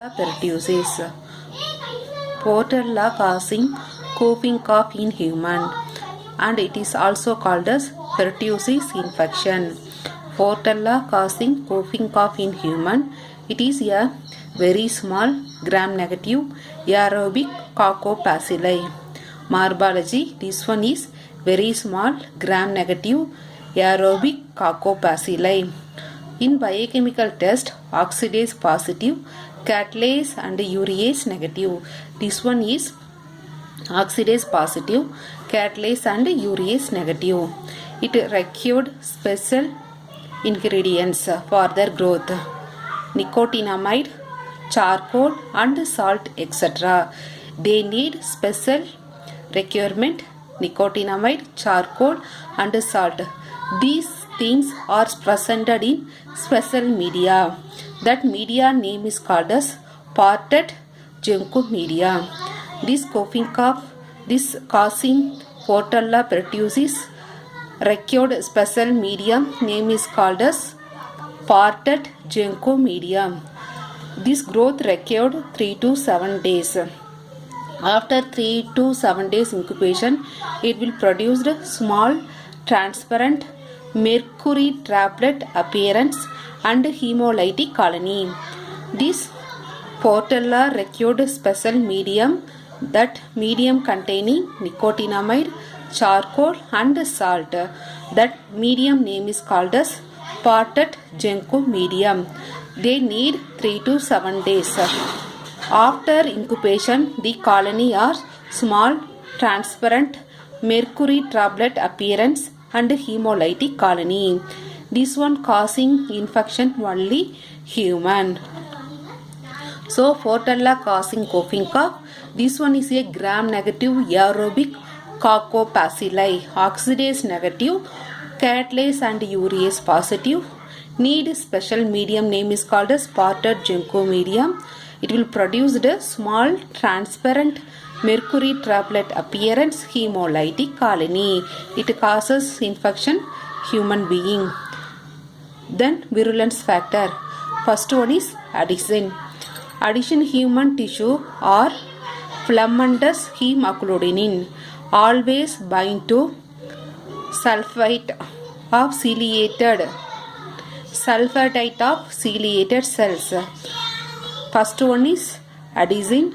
Pertussis. Portella causing coughing cough in human, and it is also called as pertussis infection. Portella causing coughing cough in human. It is a very small gram-negative aerobic coccobacilli. Morphology. This one is very small gram-negative aerobic coccobacilli. In biochemical test, oxidase positive, catalase and urease negative. This one is oxidase positive, catalase and urease negative. It required special ingredients for their growth: nicotinamide, charcoal and salt, etc. They need special requirement: nicotinamide, charcoal and salt. These things are presented in special media. That media name is called as parted Ginkgo media. This coughing cough, this causing Portella pertussis required special medium name is called as parted Ginkgo media. This growth required 3 to 7 days. After 3 to 7 days incubation, it will produce a small transparent mercury droplet appearance and hemolytic colony. This Portella required special medium, that medium containing nicotinamide, charcoal and salt. That medium name is called as parted Ginkgo medium. They need 3 to 7 days. After incubation, the colony are small, transparent, mercury droplet appearance and hemolytic colony. This one causing infection only human. So Portella causing coughing cough. This one is a gram-negative aerobic coccobacilli, oxidase negative, catalase and urease positive. Need special medium name is called as parted Ginkgo medium. It will produce a small transparent mercury droplet appearance hemolytic colony. It causes infection human being. Then virulence factor. First one is adhesion. Adhesion human tissue or filamentous hemagglutinin always bind to sulfate of ciliated cells. First one is adhesin.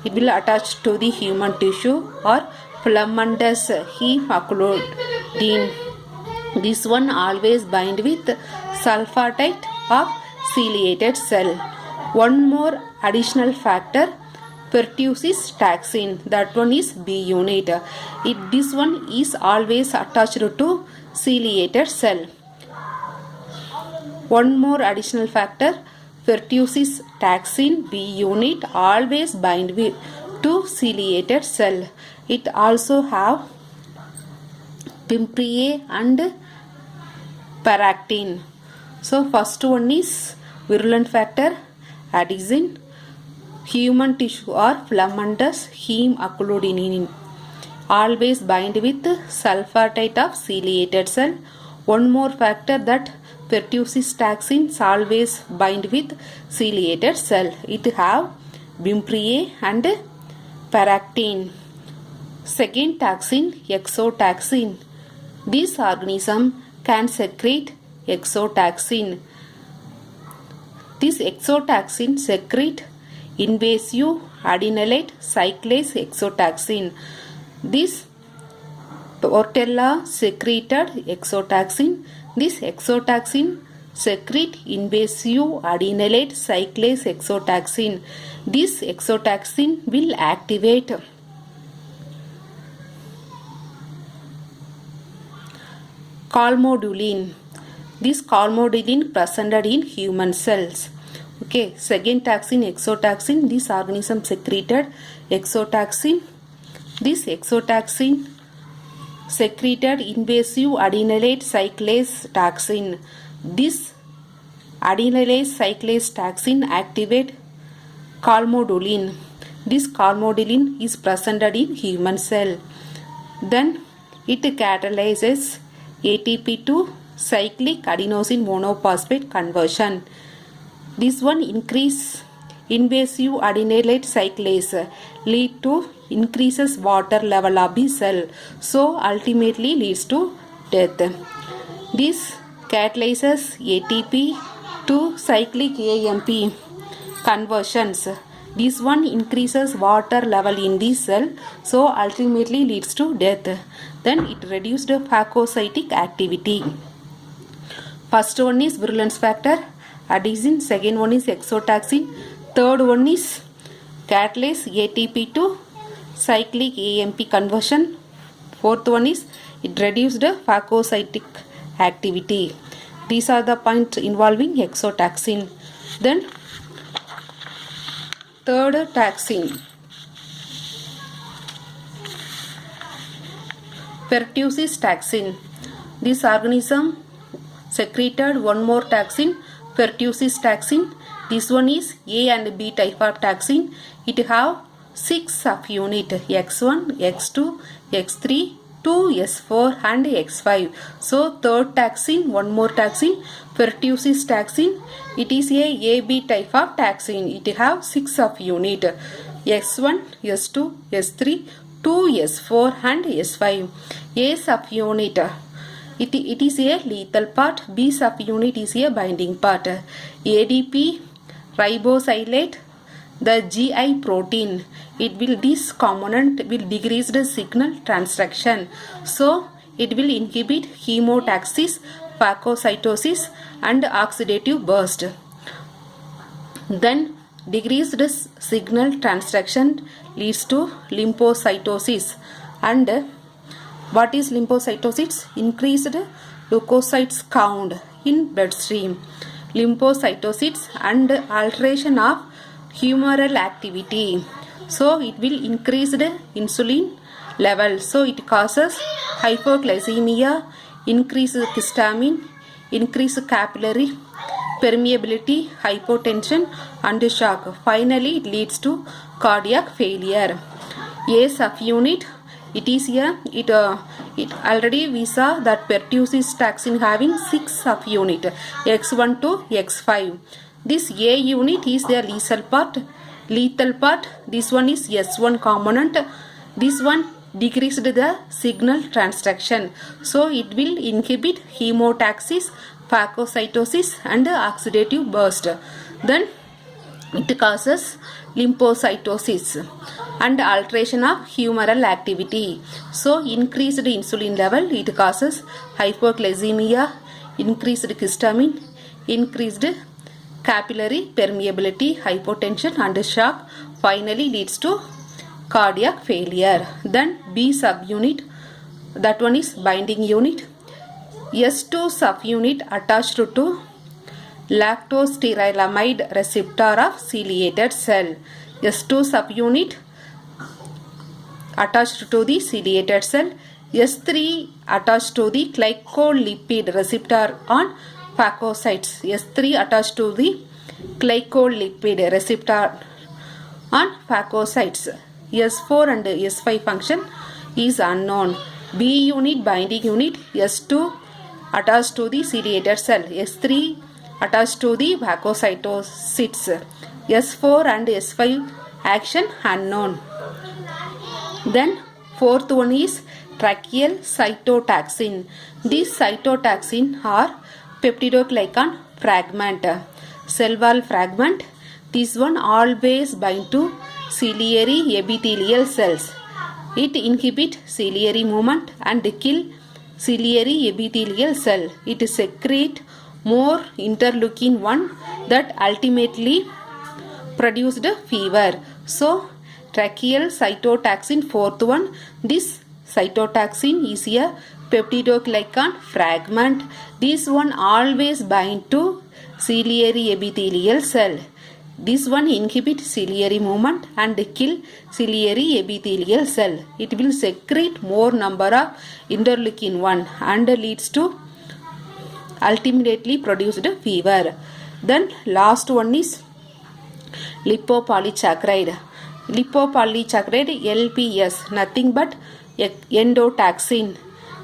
It will attach to the human tissue or filamentous hemagglutinin. This one always bind with sulfatide of ciliated cell. One more additional factor, pertussis taxin. That one is B unit. This one is always attached to ciliated cell. One more additional factor, pertussis taxin B unit always bind with to ciliated cell. It also have Bimpriae and Paractin. So first one is virulent factor, adhesin, human tissue or filamentous hemagglutinin always bind with sulfatide of ciliated cell. One more factor, that pertussis taxin always bind with ciliated cell. It have Bimpriae and Paractin. Second taxin, exotaxin. This organism can secrete exotaxin. This exotaxin secrete invasive adenylate cyclase exotaxin. This Portella secreted exotaxin. This exotaxin secrete invasive adenylate cyclase exotaxin. This exotaxin will activate calmodulin. This calmodulin presented in human cells. Okay, second taxin, exotaxin. This organism secreted exotaxin. This exotaxin secreted invasive adenylate cyclase taxin. This adenylate cyclase taxin activate calmodulin. This calmodulin is presented in human cell. Then it catalyzes ATP to cyclic adenosine monophosphate conversion. This one increase invasive adenylate cyclase lead to increases water level of the cell, so ultimately leads to death. This catalyzes ATP to cyclic AMP conversions. This one increases water level in the cell, so ultimately leads to death. Then it reduced phagocytic activity. First one is virulence factor, adenosine. Second one is exotaxin. Third one is catalase ATP to cyclic AMP conversion. Fourth one is it reduced phagocytic activity. These are the points involving exotaxin. Then third taxin, pertussis taxin. This organism secreted one more taxin, pertussis taxin. This one is A and B type of taxin. It have 6 subunit, X1, X2, X3, 2, S4 and X5. So third taxin, one more taxin, pertussis taxin. It is a AB type of taxin. It have 6 subunit, S1, S2, S3, 2, S4 and S5. A subunit, it is a lethal part. B subunit is a binding part. ADP ribosilate, the GI protein, this component will decrease the signal transduction, so it will inhibit chemotaxis, phagocytosis and oxidative burst. Then decreased signal transduction leads to lymphocytosis. And what is lymphocytosis? Increased leukocytes count in bloodstream. Lymphocytosis and alteration of humoral activity, so it will increase the insulin level, so it causes hypoglycemia, increase histamine, increase capillary permeability, hypotension and shock. Finally it leads to cardiac failure. A subunit, it is a it already we saw that pertussis taxin having 6 subunit, X1 to X5. This A unit is the lethal part. This one is S1 component. This one decreased the signal transduction, so it will inhibit chemotaxis, phagocytosis and oxidative burst. Then it causes lymphocytosis and alteration of humoral activity, so increased insulin level, it causes hypoglycemia, increased histamine, increased capillary permeability, hypotension and shock. Finally leads to cardiac failure. Then B subunit, that one is binding unit. S2 subunit attached to lactosterolamide receptor of ciliated cell. S2 subunit attached to the ciliated cell. S3 attached to the glycolipid receptor on phagocytes. S3 attached to the glycolipid receptor on phagocytes. S4 and S5 function is unknown. B unit binding unit, S2 attached to the ciliated cell, S3 attached to the phagocytocytes, S4 and S5 action unknown. Then fourth one is tracheal cytotaxin. These cytotaxin are peptidoglycan fragment, cell wall fragment. This one always bind to ciliary epithelial cells. It inhibits ciliary movement and kill ciliary epithelial cell. It secrete more interleukin 1 that ultimately produced fever. So tracheal cytotaxin, fourth one, this cytotaxin is a peptidoglycan fragment. This one always bind to ciliary epithelial cell. This one inhibit ciliary movement and kill ciliary epithelial cell. It will secrete more number of interleukin 1 and leads to ultimately produced fever. Then last one is lipopolysaccharide. Lipopolysaccharide LPS, nothing but endotoxin.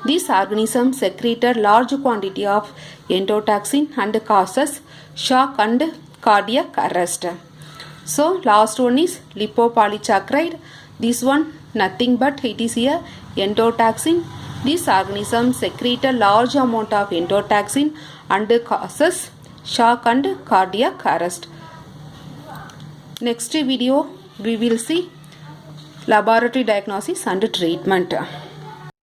This organism secreted large quantity of endotoxin and causes shock and cardiac arrest. So last one is lipopolysaccharide. This one nothing but it is a endotoxin. This organism secrete a large amount of endotoxin and causes shock and cardiac arrest. Next video we will see laboratory diagnosis and treatment.